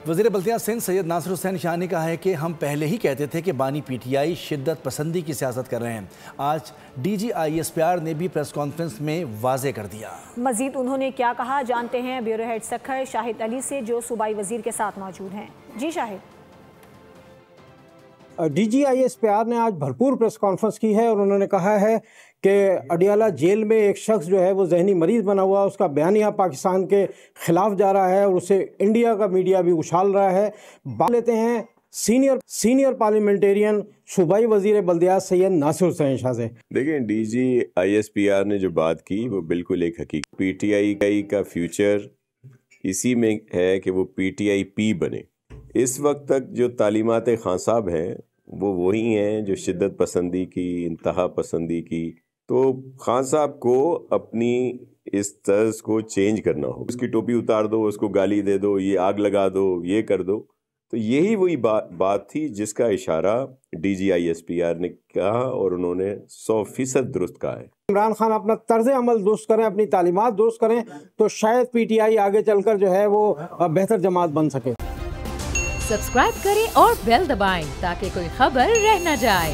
वज़ीर बल्दिया सिंध सैयद नासिर हुसैन शाह ने कहा है कि हम पहले ही कहते थे कि बानी पीटीआई शिद्दत पसंदी की सियासत कर रहे हैं। आज DGISPR ने भी प्रेस कॉन्फ्रेंस में वाजे कर दिया। मजीद उन्होंने क्या कहा जानते हैं ब्यूरो हेड सखर शाहिद अली से, जो सूबाई वजीर के साथ मौजूद हैं। जी शाहिद। DGISPR ने आज भरपूर प्रेस कॉन्फ्रेंस की है और उन्होंने कहा है कि अडियाला जेल में एक शख्स जो है वो जहनी मरीज बना हुआ, उसका बयानिया पाकिस्तान के खिलाफ जा रहा है और उसे इंडिया का मीडिया भी उछाल रहा है। बात लेते हैं सीनियर पार्लियामेंटेरियन सूबाई वजीर बल्दियात सैयद नासिर हुसैन शाह से। देखें, DGISPR ने जो बात की वो बिल्कुल एक हकीकत। PTI का फ्यूचर इसी में है कि वो PTIP बने। इस वक्त तक जो तालीमात खान साहब हैं वो वही हैं जो शिद्दत पसंदी की, इंतहा पसंदी की। तो खान साहब को अपनी इस तर्ज को चेंज करना हो। उसकी टोपी उतार दो, उसको गाली दे दो, ये आग लगा दो, ये कर दो। तो यही वही बात थी जिसका इशारा DGISPR ने कहा और उन्होंने 100% दुरुस्त कहा है। इमरान खान अपना तर्ज अमल दुरुस्त करें, अपनी तालीमात दुरुस्त करें तो शायद PTI आगे चलकर जो है वो बेहतर जमात बन सके। सब्सक्राइब करें और बेल दबाएं ताकि कोई खबर रह न जाए।